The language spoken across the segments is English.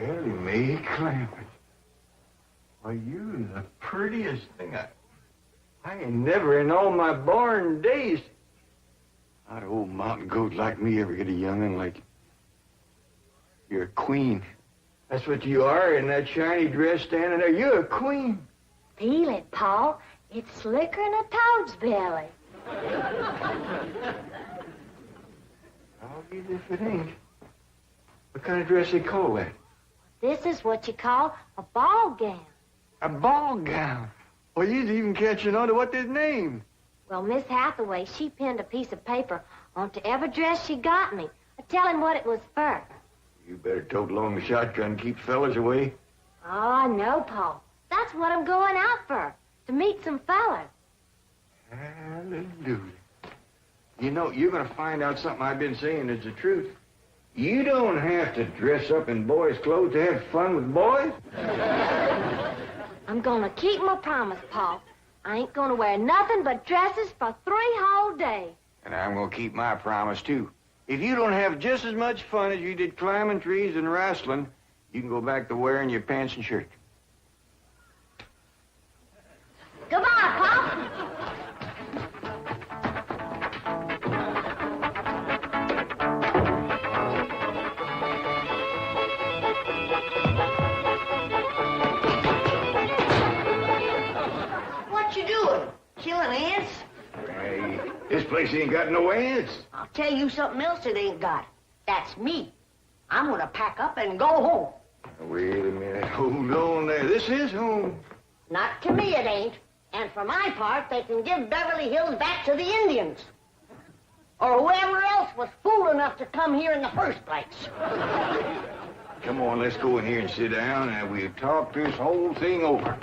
Ellie Mae Clampett. Why, you the prettiest thing I ain't never in all my born days. How'd an old mountain goat like me ever get a young'un like you? You're a queen. That's what you are in that shiny dress standing there. You're a queen. Feel it, Paul. It's slicker than a toad's belly. I'll be if it ain't. What kind of dress they call that? This is what you call a ball gown. A ball gown? Well, you's even catching on to what they's named. Well, Miss Hathaway, she pinned a piece of paper onto every dress she got me, telling what it was for. You better tote along the shotgun and keep fellas away. Oh, no, Paul. That's what I'm going out for, to meet some fellas. Hallelujah. You know, you're going to find out something I've been saying is the truth. You don't have to dress up in boys' clothes to have fun with boys. I'm going to keep my promise, Paul. I ain't going to wear nothing but dresses for 3 whole days. And I'm going to keep my promise, too. If you don't have just as much fun as you did climbing trees and wrestling, you can go back to wearing your pants and shirt. Goodbye, Paul. What you doing? Killing ants? Hey, this place ain't got no ants. I'll tell you something else it ain't got. That's me. I'm gonna pack up and go home. Wait a minute. Hold on there. This is home. Not to me it ain't. And for my part, they can give Beverly Hills back to the Indians. Or whoever else was fool enough to come here in the first place. Come on, let's go in here and sit down and we'll talk this whole thing over.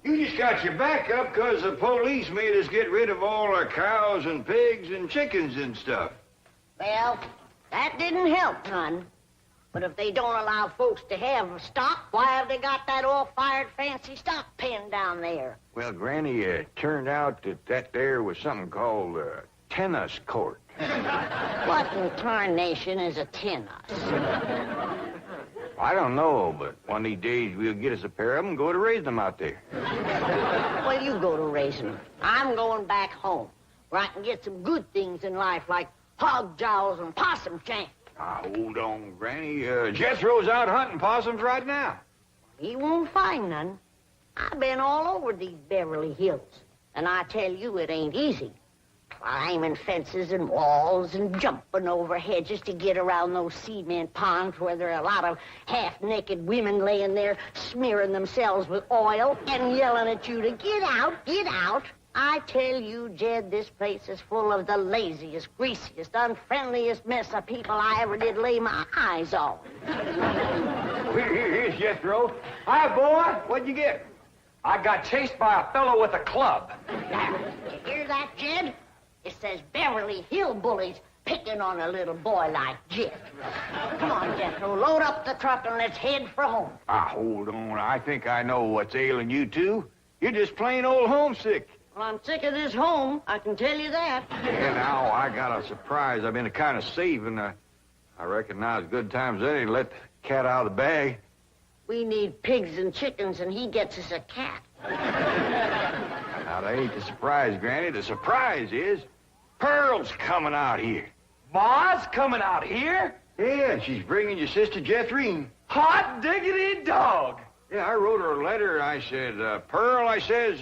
You just got your back up because the police made us get rid of all our cows and pigs and chickens and stuff. Well, that didn't help none. But if they don't allow folks to have stock, why have they got that all-fired fancy stock pen down there? Well, Granny, it turned out that there was something called a tennis court. What in tarnation is a tennis? I don't know, but one of these days we'll get us a pair of them and go to raise them out there. Well, you go to raising them. I'm going back home, where I can get some good things in life, like hog jowls and possum shank. Now, hold on, Granny. Jethro's out hunting possums right now. He won't find none. I've been all over these Beverly Hills, and I tell you it ain't easy. Climbing fences and walls and jumping over hedges to get around those cement ponds where there are a lot of half-naked women laying there smearing themselves with oil and yelling at you to get out, get out. I tell you, Jed, this place is full of the laziest, greasiest, unfriendliest mess of people I ever did lay my eyes on. Here's Jethro. Hi, boy. What'd you get? I got chased by a fellow with a club. Now, you hear that, Jed? It says Beverly Hillbillies picking on a little boy like Jed. Come on, Jethro, load up the truck and let's head for home. Hold on. I think I know what's ailing you two. You're just plain old homesick. Well, I'm sick of this home, I can tell you that. Yeah, now I got a surprise I've been kind of saving. I reckon now's good times any to let the cat out of the bag. We need pigs and chickens, and he gets us a cat. Now, that ain't the surprise, Granny. The surprise is Pearl's coming out here. Ma's coming out here? Yeah, and she's bringing your sister Jethrine. Hot diggity dog. Yeah, I wrote her a letter. I said, Pearl, I says,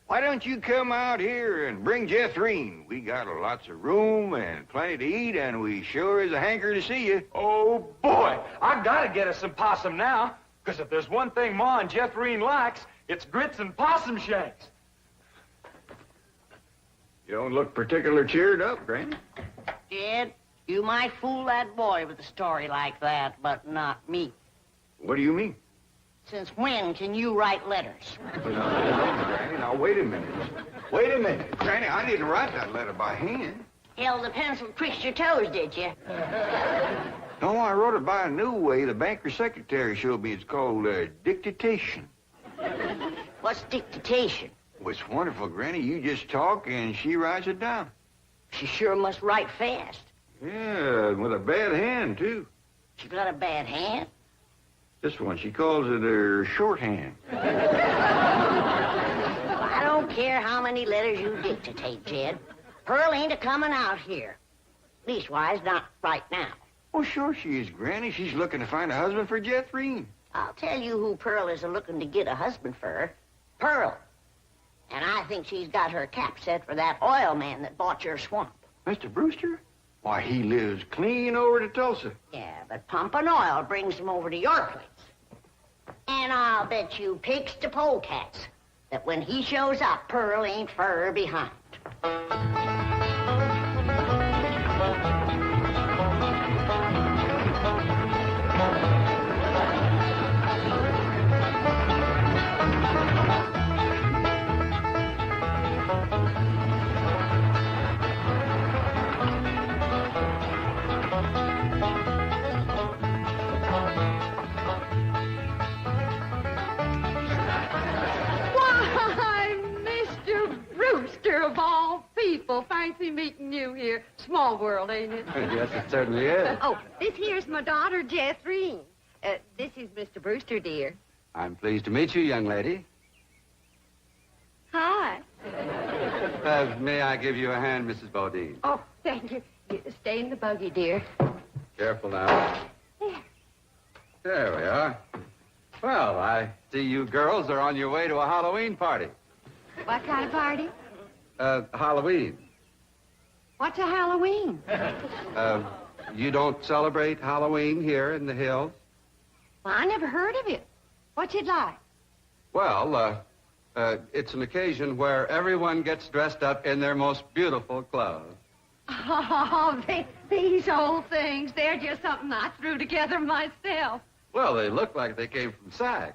why don't you come out here and bring Jethrine? We got lots of room and plenty to eat, and we sure is a hanker to see you. Oh, boy. I gotta get us some possum now, because if there's one thing Ma and Jethrine likes, it's grits and possum shanks. You don't look particular cheered up, Granny. Jed, you might fool that boy with a story like that, but not me. What do you mean? Since when can you write letters? Granny, now, wait a minute. Wait a minute. Granny, I didn't write that letter by hand. Held the pencil twixt your toes, did you? No, I wrote it by a new way. The banker's secretary showed me it's called dictation. What's dictation? Well, it's wonderful, Granny. You just talk and she writes it down. She sure must write fast. Yeah, with a bad hand, too. She got a bad hand? This one, she calls it her shorthand. I don't care how many letters you dictate, Jed. Pearl ain't a-coming out here. Leastwise, not right now. Oh, sure she is, Granny. She's looking to find a husband for Jethreen. I'll tell you who Pearl is looking to get a husband for. Pearl. And I think she's got her cap set for that oil man that bought your swamp. Mr. Brewster? Why, he lives clean over to Tulsa. Yeah, but pumping oil brings him over to your place. And I'll bet you pigs to polecats that when he shows up, Pearl ain't fur behind. Of all people, fancy meeting you here. Small world, ain't it? Yes, it certainly is. Oh, this here's my daughter, Jethreen. This is Mr. Brewster, dear. I'm pleased to meet you, young lady. Hi. May I give you a hand, Mrs. Bodine? Oh, thank you. Stay in the buggy, dear. Careful now. There we are. Well, I see you girls are on your way to a Halloween party. What kind of party? Halloween. What's a Halloween? You don't celebrate Halloween here in the hills? Well, I never heard of it. What's it like? Well, it's an occasion where everyone gets dressed up in their most beautiful clothes. Oh, these old things, they're just something I threw together myself. Well, they look like they came from Saks.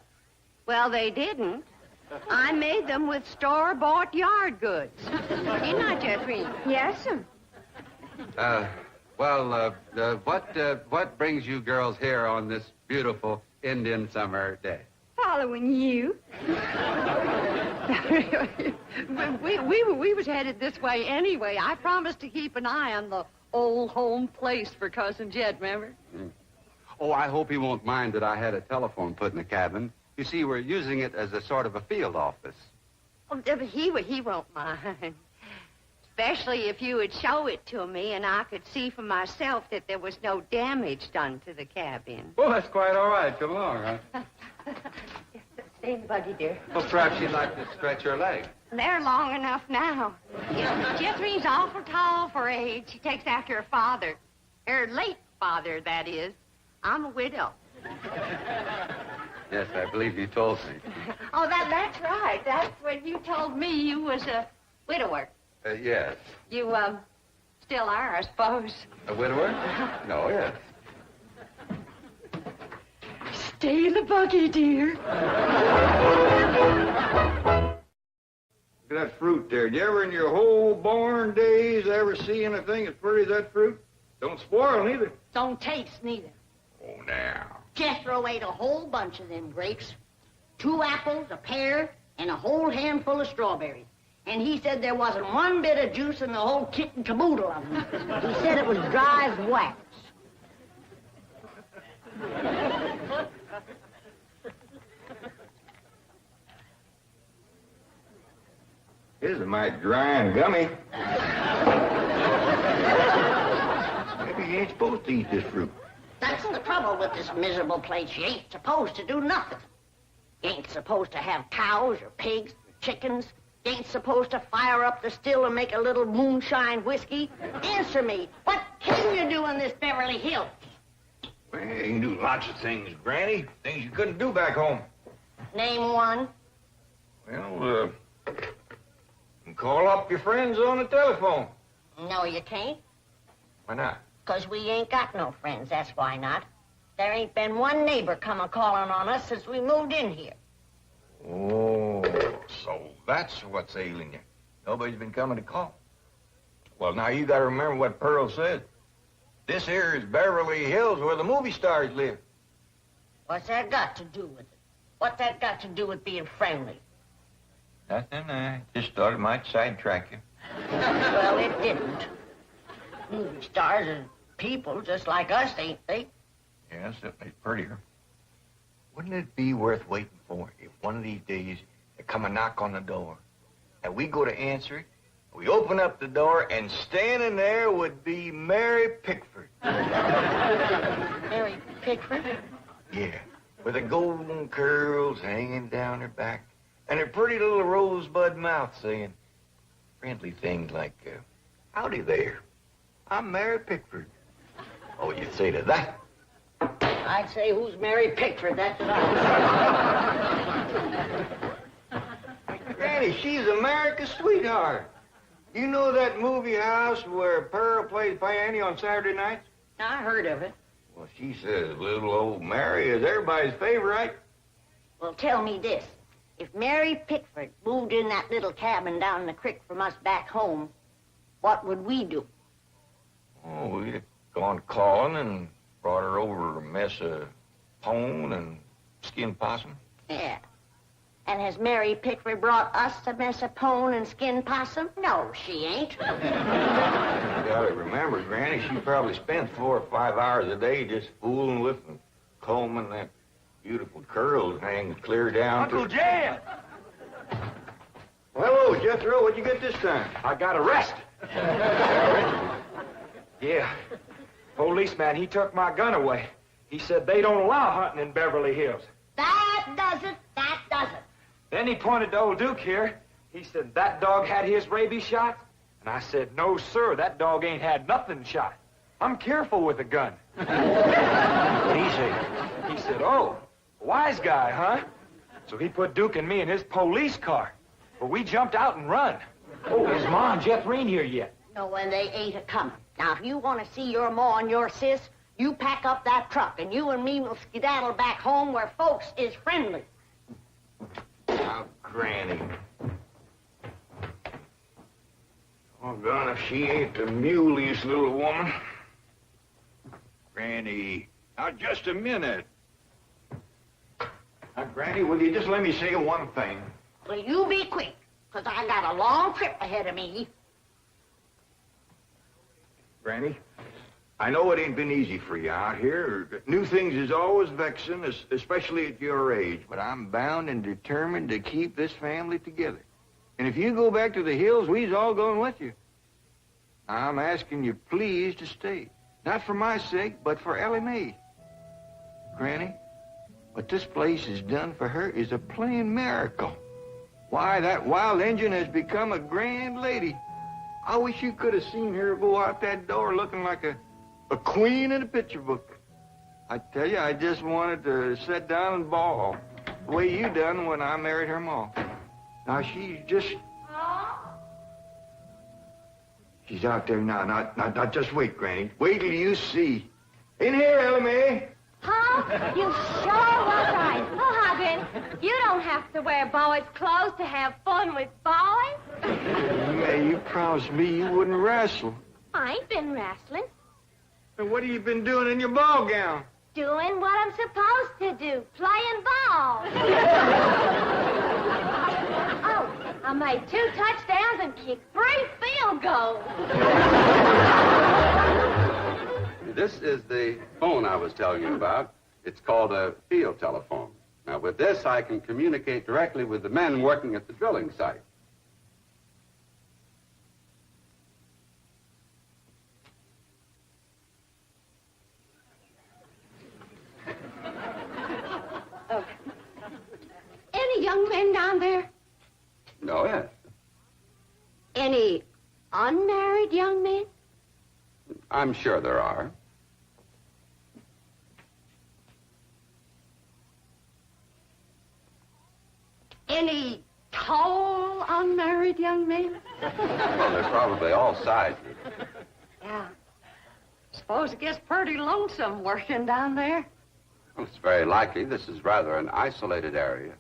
Well, they didn't. I made them with store-bought yard goods. Didn't I, Jethreen? Yes, sir. What brings you girls here on this beautiful Indian summer day? Following you. we was headed this way anyway. I promised to keep an eye on the old home place for Cousin Jed, remember? Mm. Oh, I hope he won't mind that I had a telephone put in the cabin. You see, we're using it as a sort of a field office. Oh, he won't mind. Especially if you would show it to me and I could see for myself that there was no damage done to the cabin. Well, that's quite all right. Come along, huh? Stay in the buggy, dear. Well, perhaps you'd like to stretch your legs. They're long enough now. Jethreen's awful tall for age. She takes after her father. Her late father, that is. I'm a widow. Yes, I believe you told me. Oh, that's right. That's when you told me you was a widower. Yes. You, still are, I suppose. A widower? No, yes. Stay in the buggy, dear. Look at that fruit there. Did you ever in your whole born days ever see anything as pretty as that fruit? Don't spoil neither. Don't taste neither. Oh, now. Jethro ate a whole bunch of them grapes. 2 apples, a pear, and a whole handful of strawberries. And he said there wasn't one bit of juice in the whole kit and caboodle of them. He said it was dry as wax. This is mighty dry and gummy. Maybe you ain't supposed to eat this fruit. That's the trouble with this miserable place. You ain't supposed to do nothing. You ain't supposed to have cows or pigs or chickens. You ain't supposed to fire up the still and make a little moonshine whiskey. Answer me. What can you do in this Beverly Hills? Well, you can do lots of things, Granny. Things you couldn't do back home. Name one. Well, you can call up your friends on the telephone. No, you can't. Why not? 'Cause we ain't got no friends, that's why not. There ain't been one neighbor come a-calling on us since we moved in here. Oh, so that's what's ailing you. Nobody's been coming to call. Well, now you gotta remember what Pearl said. This here is Beverly Hills where the movie stars live. What's that got to do with it? What's that got to do with being friendly? Nothing, I just thought it might sidetrack you. Well, it didn't. Movie stars are people just like us, ain't they? Yeah, certainly prettier. Wouldn't it be worth waiting for if one of these days there come a knock on the door, and we go to answer it, we open up the door, and standing there would be Mary Pickford. Mary Pickford? Yeah, with her golden curls hanging down her back, and her pretty little rosebud mouth saying friendly things like, howdy there, I'm Mary Pickford. Oh, you'd say to that? I'd say, who's Mary Pickford? That's what I Granny, she's America's sweetheart. You know that movie house where Pearl plays Fanny on Saturday nights? I heard of it. Well, she says little old Mary is everybody's favorite. Well, tell me this. If Mary Pickford moved in that little cabin down the creek from us back home, what would we do? Oh, we'd have gone calling and brought her over a mess of pone and skinned possum. Yeah. And has Mary Pickford brought us a mess of pone and skinned possum? No, she ain't. You gotta remember, Granny, she probably spent 4 or 5 hours a day just fooling with and combing that beautiful curls hanging clear down Uncle Jan! Well, hello, Jethro. What'd you get this time? I got arrested. Yeah. Policeman, he took my gun away. He said they don't allow hunting in Beverly Hills. That does it. That does it. Then he pointed to old Duke here. He said that dog had his rabies shot. And I said, no, sir, that dog ain't had nothing shot. I'm careful with a gun. What'd he say? He said, oh, wise guy, huh? So he put Duke and me in his police car. But we jumped out and run. Oh, is Ma and Jeff Reen here yet? No, and they ain't a-coming. Now, if you want to see your ma and your sis, you pack up that truck, and you and me will skedaddle back home where folks is friendly. Now, Granny. Oh, God, if she ain't the muleyest little woman. Granny, now, just a minute. Now, Granny, will you just let me say one thing? Well, you be quick, 'cause I got a long trip ahead of me. Granny, I know it ain't been easy for you out here. New things is always vexing, especially at your age. But I'm bound and determined to keep this family together. And if you go back to the hills, we's all going with you. I'm asking you, please, to stay. Not for my sake, but for Ellie Mae. Granny, what this place has done for her is a plain miracle. Why, that wild Injun has become a grand lady. I wish you could have seen her go out that door looking like a queen in a picture book. I tell you, I just wanted to sit down and bawl the way you done when I married her ma. Now, she's just... She's out there now. Now, just wait, Granny. Wait till you see. In here, Ellie Mae. Huh? You sure was right. Oh, Hagrid, you don't have to wear boys' clothes to have fun with boys. May, you promised me you wouldn't wrestle. I ain't been wrestling. And what have you been doing in your ball gown? Doing what I'm supposed to do, playing ball. Oh, I made 2 touchdowns and kicked 3 field goals. This is the phone I was telling you about. It's called a field telephone. Now, with this, I can communicate directly with the men working at the drilling site. Any young men down there? Oh, yes. Any unmarried young men? I'm sure there are. Any tall unmarried young men? Well, they're probably all sizes. Yeah. Suppose it gets pretty lonesome working down there. Well, it's very likely. This is rather an isolated area.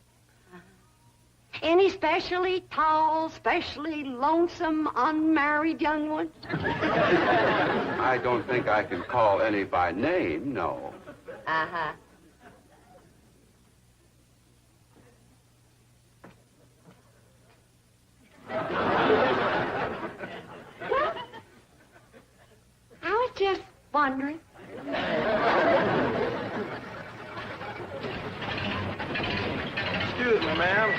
Any specially tall, specially lonesome, unmarried young ones? I don't think I can call any by name, no. Uh-huh. Well, I was just wondering. Excuse me, ma'am.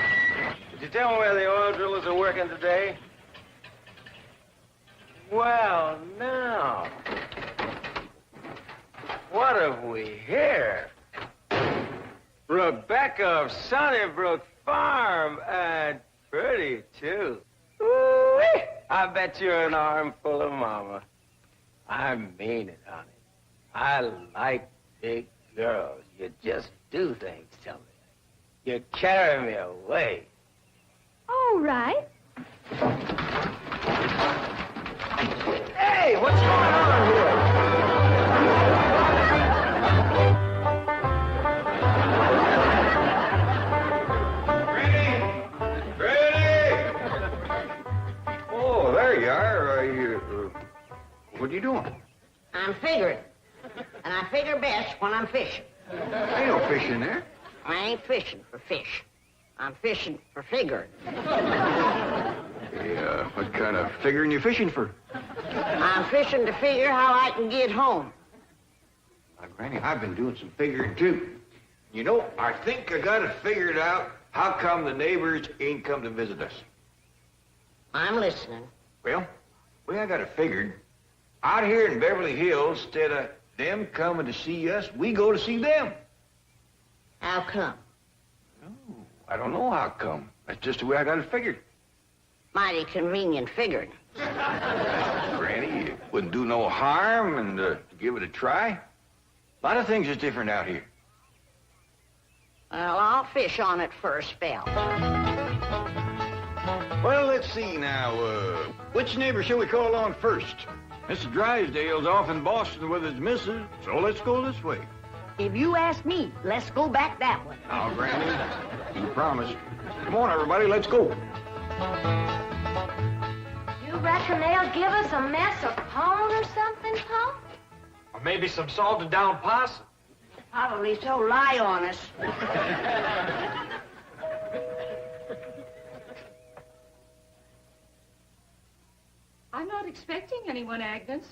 Could you tell me where the oil drillers are working today? Well, now. What have we here? Rebecca of Sunnybrook Farm, and pretty, too. Ooh-wee. I bet you're an armful of mama. I mean it, honey. I like big girls. You just do things to me. You carry me away. All right. Hey, what's going on here? Oh, there you are. What are you doing? I'm figuring. And I figure best when I'm fishing. Ain't no fish in there. I ain't fishing for fish. I'm fishing for figuring. Yeah, what kind of figuring you fishing for? I'm fishing to figure how I can get home. Now, Granny, I've been doing some figuring, too. You know, I think I got it figured out how come the neighbors ain't come to visit us. I'm listening. Well, I got it figured. Out here in Beverly Hills, instead of them coming to see us, we go to see them. How come? Oh, I don't know how come. That's just the way I got it figured. Mighty convenient figuring. Granny, it wouldn't do no harm and to give it a try. A lot of things is different out here. Well, I'll fish on it for a spell. Well, let's see now. Which neighbor shall we call on first? Mr. Drysdale's off in Boston with his missus, so let's go this way. If you ask me, let's go back that way. Now, Granny, you promised. Come on, everybody, let's go. You reckon they'll give us a mess of pone or something, Pa? Or maybe some salted down possum. Probably so lie on us. I'm not expecting anyone, Agnes.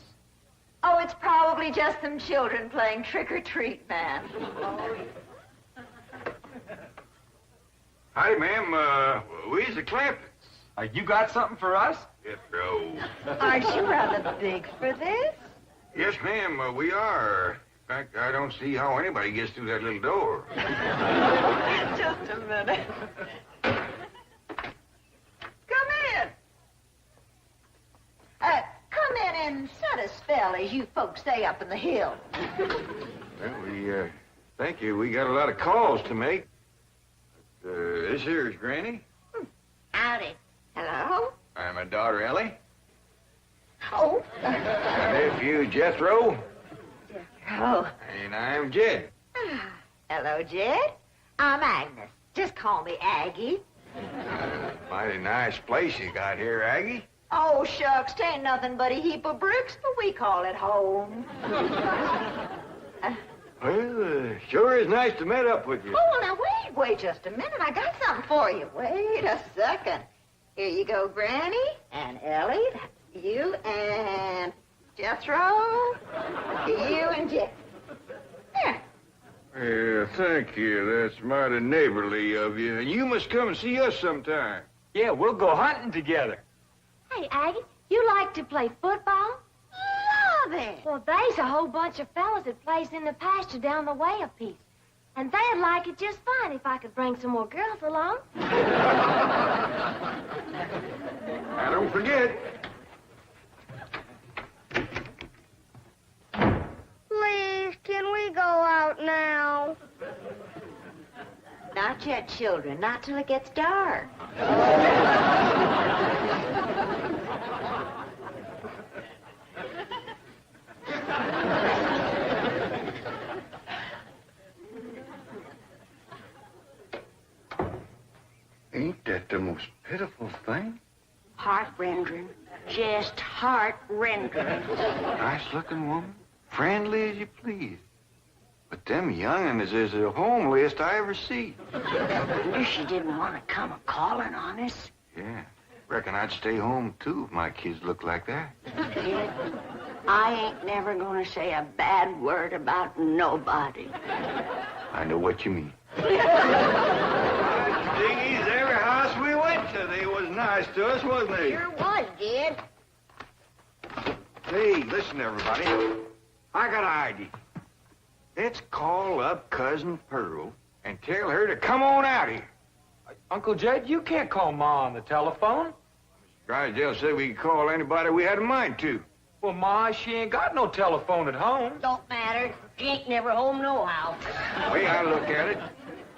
Oh, it's probably just some children playing trick-or-treat, ma'am. Hi, ma'am. We's the Clamptons. You got something for us? Jethro. Aren't you rather big for this? Yes, ma'am, we are. In fact, I don't see how anybody gets through that little door. Just a minute. Come in. Come in and set a spell, as you folks say up in the hill. Well, thank you. We got a lot of calls to make. This here is Granny. Howdy. Hello? I'm my daughter, Ellie. Oh. My nephew, Jethro. Oh. And I'm Jed. Hello, Jed. I'm Agnes. Just call me Aggie. Mighty nice place you got here, Aggie. Oh, shucks, 'tain't nothing but a heap of bricks, but we call it home. Well, sure is nice to meet up with you. Oh, now wait just a minute. I got something for you. Wait a second. Here you go, Granny, and Ellie, that's you, and Jethro, you and Jeff. There. Yeah, thank you. That's mighty neighborly of you. And you must come and see us sometime. Yeah, we'll go hunting together. Hey, Aggie, you like to play football? Love it. Well, there's a whole bunch of fellas that plays in the pasture down the way a piece. And they'd like it just fine if I could bring some more girls along. Now, don't forget. Please, can we go out now? Not yet, children. Not till it gets dark. Ain't that the most pitiful thing? Heart-rendering. Just heart-rendering. Nice-looking woman. Friendly as you please. But them young'uns is the homeliest I ever see. Wonder she didn't want to come a-calling on us. Yeah. Reckon I'd stay home, too, if my kids looked like that. Kid, I ain't never gonna say a bad word about nobody. I know what you mean. nice to us, wasn't he? Sure was, Jed. Hey, listen, everybody. I got an idea. Let's call up Cousin Pearl and tell her to come on out here. Uncle Jed, you can't call Ma on the telephone. Drysdale said we could call anybody we had a mind to. Well, Ma, she ain't got no telephone at home. Don't matter. She ain't never home nohow. The way I look at it,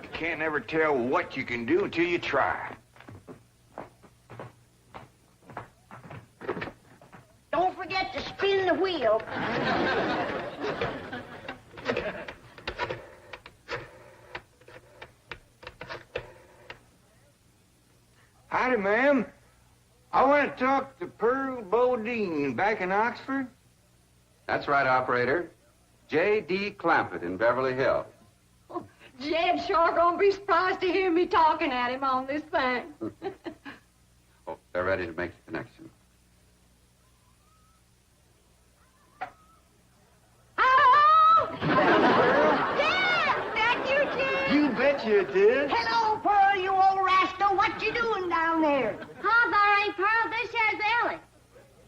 you can't ever tell what you can do until you try. Don't forget to spin the wheel. Howdy, ma'am. I want to talk to Pearl Bodine back in Oxford. That's right, operator. J.D. Clampett in Beverly Hills. Jed's sure gonna be surprised to hear me talking at him on this thing. Oh, they're ready to make the connection. Hello? Jed! That you, Jed? You bet you did. Hello, Pearl, you old rascal. What you doing down there? Huh, there ain't Pearl. This here's Ellie.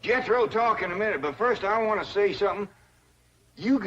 Jethro talk in a minute, but first I want to say something. You